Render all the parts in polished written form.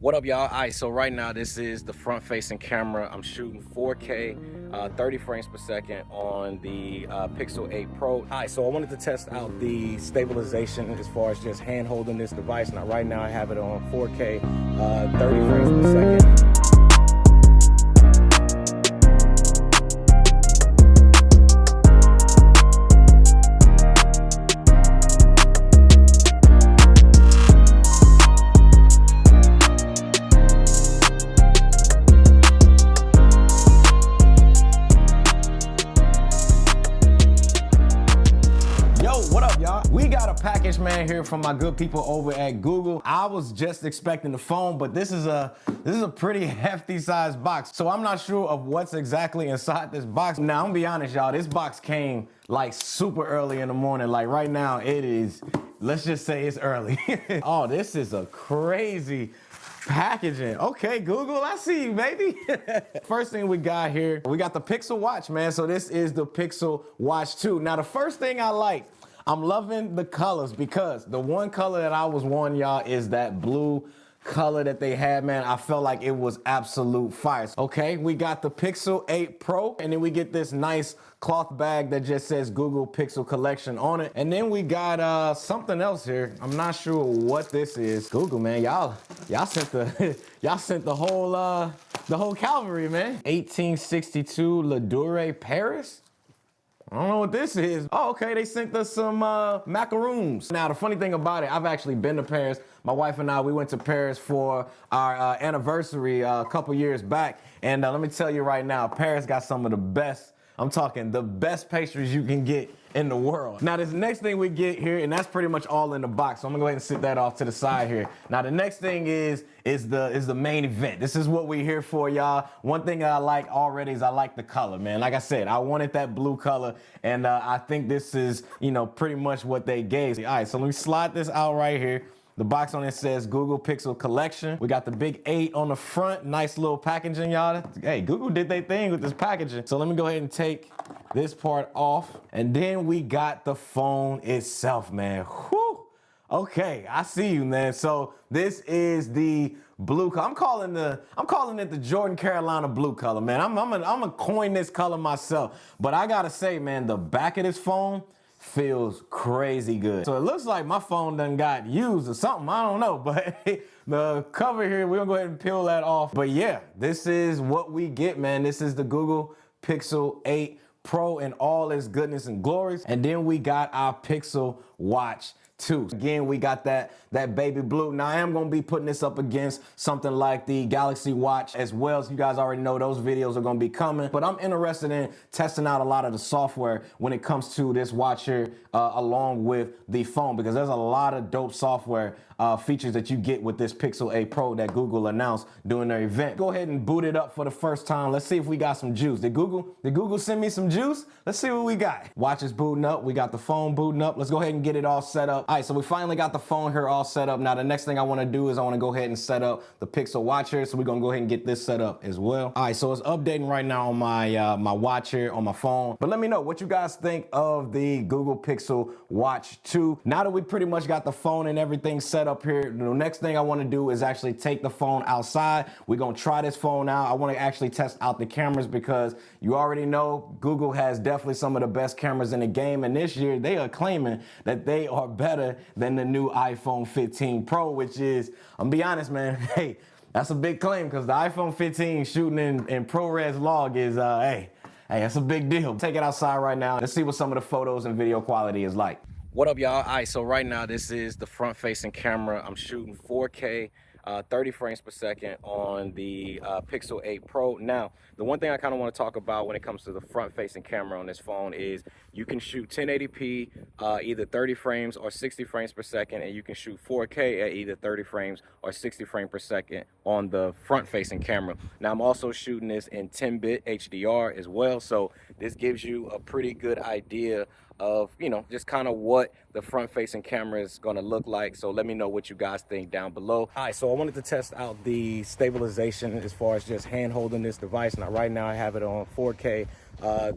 What up, y'all? All right, so right now this is the front-facing camera. I'm shooting 4K, 30 frames per second on the Pixel 8 Pro. All right, so I wanted to test out the stabilization as far as just hand holding this device. Now, right now I have it on 4K, 30 frames per second. What up, y'all? We got a package, man, here from my good people over at Google. I was just expecting the phone, but this is a pretty hefty size box. So I'm not sure of what's exactly inside this box. Now, I'm gonna be honest, y'all, this box came like super early in the morning. Like right now it is, let's just say it's early. Oh, this is a crazy packaging. Okay, Google, I see you, baby. First thing we got here, we got the Pixel Watch, man. So this is the Pixel Watch 2. Now, the first thing I like, I'm loving the colors because the one color that I was wanting, y'all, is that blue color that they had, man. I felt like it was absolute fire. Okay, we got the Pixel 8 Pro, and then we get this nice cloth bag that just says Google Pixel Collection on it. And then we got something else here. I'm not sure what this is. Google, man, y'all sent the y'all sent the whole cavalry, man. 1862 Ladure Paris. I don't know what this is. Oh, okay, they sent us some macaroons. Now, the funny thing about it, I've actually been to Paris. My wife and I, we went to Paris for our anniversary a couple years back. And let me tell you right now, Paris got some of the best, I'm talking the best pastries you can get in the world. Now, this next thing we get here, and that's pretty much all in the box. So I'm gonna go ahead and sit that off to the side here. Now, the next thing is the main event. This is what we're here for, y'all. One thing that I like already is I like the color, man. Like I said, I wanted that blue color, and I think this is, pretty much what they gave. All right, so let me slide this out right here. The box on it says Google Pixel Collection. We got the big 8 on the front. Nice little packaging, y'all. Hey, Google did their thing with this packaging. So let me go ahead and take this part off. And then we got the phone itself, man. Whew. Okay, I see you, man. So this is the blue color. I'm calling it the Jordan Carolina blue color, man. I'm gonna coin this color myself. But I gotta say, man, the back of this phone feels crazy good. So it looks like my phone done got used or something. I don't know, but the cover here, we're gonna go ahead and peel that off. But yeah, this is what we get, man. This is the Google Pixel 8 Pro in all its goodness and glories. And then we got our Pixel Watch 2. Again, we got that baby blue. Now, I am going to be putting this up against something like the Galaxy Watch as well. As you guys already know, those videos are going to be coming. But I'm interested in testing out a lot of the software when it comes to this watch here along with the phone, because there's a lot of dope software features that you get with this Pixel 8 Pro that Google announced during their event. Go ahead and boot it up for the first time. Let's see if we got some juice. Did Google send me some juice? Let's see what we got. Watch is booting up. We got the phone booting up. Let's go ahead and get it all set up. All right, so we finally got the phone here all set up. Now, the next thing I want to do is I want to go ahead and set up the Pixel Watch here. So we're going to go ahead and get this set up as well. All right, so it's updating right now on my my watch here on my phone. But let me know what you guys think of the Google Pixel Watch 2. Now that we pretty much got the phone and everything set up here, the next thing I want to do is actually take the phone outside. We're going to try this phone out. I want to actually test out the cameras because you already know Google has definitely some of the best cameras in the game. And this year they are claiming that they are better than the new iPhone 15 Pro, which is, I'm gonna be honest, man, hey, that's a big claim because the iPhone 15 shooting in ProRes log is, hey, that's a big deal. Take it outside right now. Let's see what some of the photos and video quality is like. What up, y'all? All right, so right now this is the front-facing camera. I'm shooting 4K, 30 frames per second on the Pixel 8 Pro. Now, the one thing I kind of want to talk about when it comes to the front-facing camera on this phone is you can shoot 1080p, either 30 frames or 60 frames per second, and you can shoot 4K at either 30 frames or 60 frames per second on the front-facing camera. Now, I'm also shooting this in 10-bit HDR as well, so this gives you a pretty good idea of, just kind of what the front-facing camera is going to look like. So let me know what you guys think down below. All right, so I wanted to test out the stabilization as far as just hand holding this device. Now, right now I have it on 4K,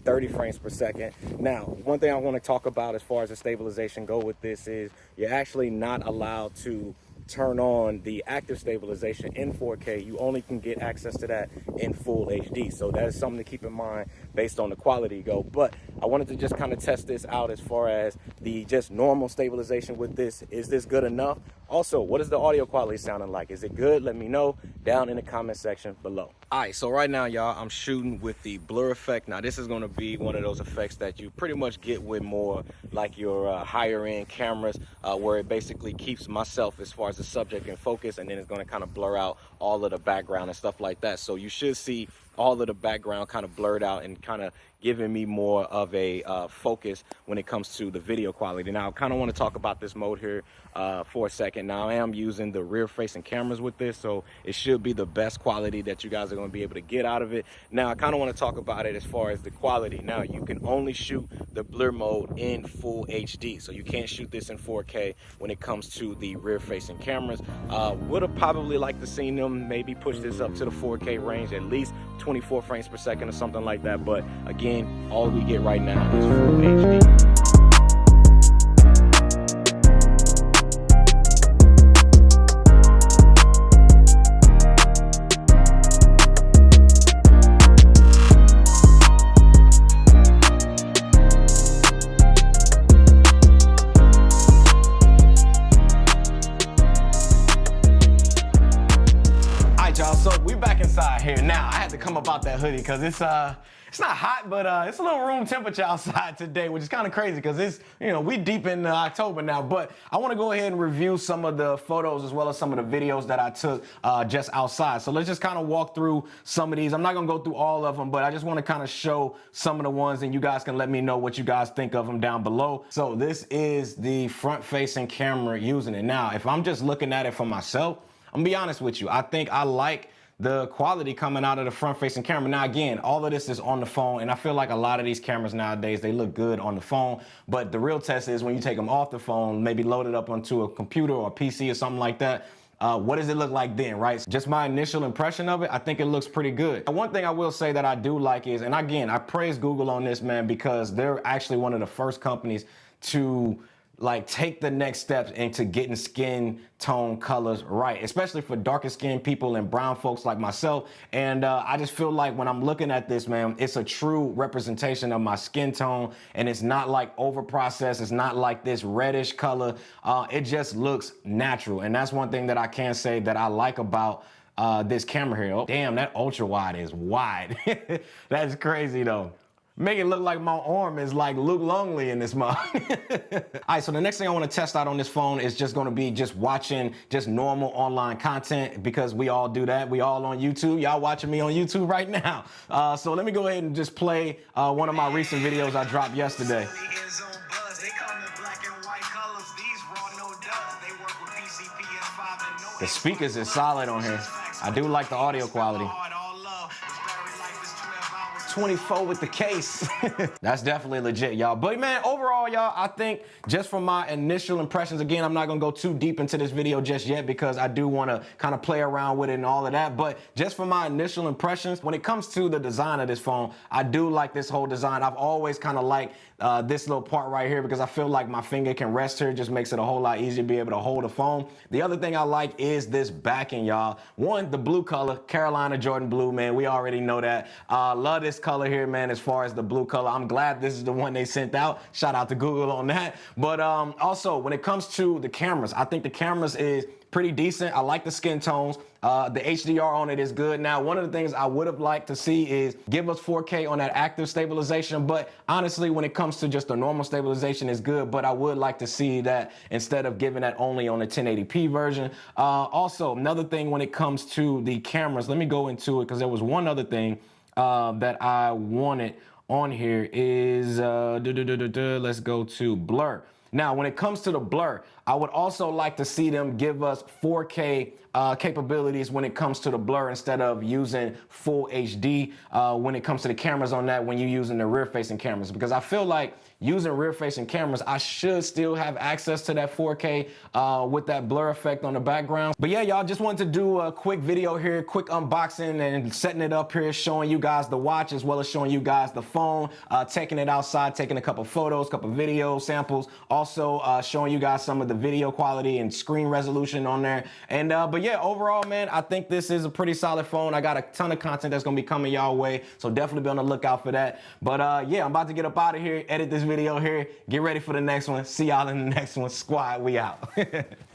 30 frames per second. Now, one thing I want to talk about as far as the stabilization go with this is you're actually not allowed to turn on the active stabilization in 4K, you only can get access to that in full HD. So that is something to keep in mind based on the quality go. But I wanted to just kind of test this out as far as the just normal stabilization with this. Is this good enough? Also, what is the audio quality sounding like? Is it good? Let me know down in the comment section below. All right, so right now, y'all, I'm shooting with the blur effect. Now, this is gonna be one of those effects that you pretty much get with more like your higher end cameras, where it basically keeps myself as far as the subject in focus, and then it's gonna kind of blur out all of the background and stuff like that. So you should see all of the background kind of blurred out and kind of giving me more of a focus when it comes to the video quality. Now, I kind of want to talk about this mode here for a second. Now, I am using the rear facing cameras with this, so it should be the best quality that you guys are going to be able to get out of it. Now, I kind of want to talk about it as far as the quality. Now, you can only shoot the blur mode in full HD, so you can't shoot this in 4K when it comes to the rear facing cameras. Would have probably liked to see them maybe push this up to the 4K range, at least 24 frames per second or something like that. But again, all we get right now is full HD. So we back inside here now. I had to come up out that hoodie because it's not hot, but it's a little room temperature outside today, which is kind of crazy because it's, you know, we deep in October now. But I want to go ahead and review some of the photos as well as some of the videos that I took just outside. So let's just kind of walk through some of these. I'm not gonna go through all of them, but I just want to kind of show some of the ones, and you guys can let me know what you guys think of them down below. So this is the front-facing camera using it. Now, if I'm just looking at it for myself, I'm gonna be honest with you. I think I like the quality coming out of the front-facing camera. Now, again, all of this is on the phone, and I feel like a lot of these cameras nowadays, they look good on the phone, but the real test is when you take them off the phone, maybe load it up onto a computer or a PC or something like that. What does it look like then, right? Just my initial impression of it, I think it looks pretty good. One thing I will say that I do like is, and again, I praise Google on this, man, because they're actually one of the first companies to like take the next steps into getting skin tone colors right, especially for darker skinned people and brown folks like myself. And I just feel like when I'm looking at this, man, it's a true representation of my skin tone, and it's not like over processed. It's not like this reddish color. It just looks natural. And that's one thing that I can say that I like about this camera here. Oh, damn, that ultra wide is wide. That's crazy though. Make it look like my arm is like Luke Longley in this mug. All right, so the next thing I want to test out on this phone is just going to be just watching just normal online content, because we all do that. We all on YouTube. Y'all watching me on YouTube right now. So let me go ahead and just play one of my recent videos I dropped yesterday. The speakers is solid on here. I do like the audio quality. 24 with the case. That's definitely legit, y'all. But man, overall, y'all, I think just from my initial impressions, again, I'm not gonna go too deep into this video just yet because I do wanna kind of play around with it and all of that. But just from my initial impressions, when it comes to the design of this phone, I do like this whole design. I've always kind of liked this little part right here because I feel like my finger can rest here. It just makes it a whole lot easier to be able to hold a phone. The other thing I like is this backing, y'all. One, the blue color, Carolina Jordan blue, man. We already know that. Love this color here, man, as far as the blue color. I'm glad this is the one they sent out. Shout out to Google on that. But also, when it comes to the cameras, I think the cameras is pretty decent. I like the skin tones. The HDR on it is good. Now, one of the things I would have liked to see is give us 4K on that active stabilization, but honestly, when it comes to just the normal stabilization is good, but I would like to see that instead of giving that only on the 1080p version. Also, another thing when it comes to the cameras, let me go into it because there was one other thing that I wanted on here is, let's go to blur. Now, when it comes to the blur, I would also like to see them give us 4K capabilities when it comes to the blur instead of using full HD when it comes to the cameras on that when you're using the rear-facing cameras. Because I feel like using rear-facing cameras, I should still have access to that 4K with that blur effect on the background. But yeah, y'all, just wanted to do a quick video here, quick unboxing and setting it up here, showing you guys the watch as well as showing you guys the phone, taking it outside, taking a couple photos, couple videos, samples, also showing you guys some of the the video quality and screen resolution on there. And but yeah, overall, man, I think this is a pretty solid phone. I got a ton of content that's gonna be coming y'all way, so definitely be on the lookout for that. But yeah, I'm about to get up out of here, edit this video here, get ready for the next one. See y'all in the next one. Squad, we out.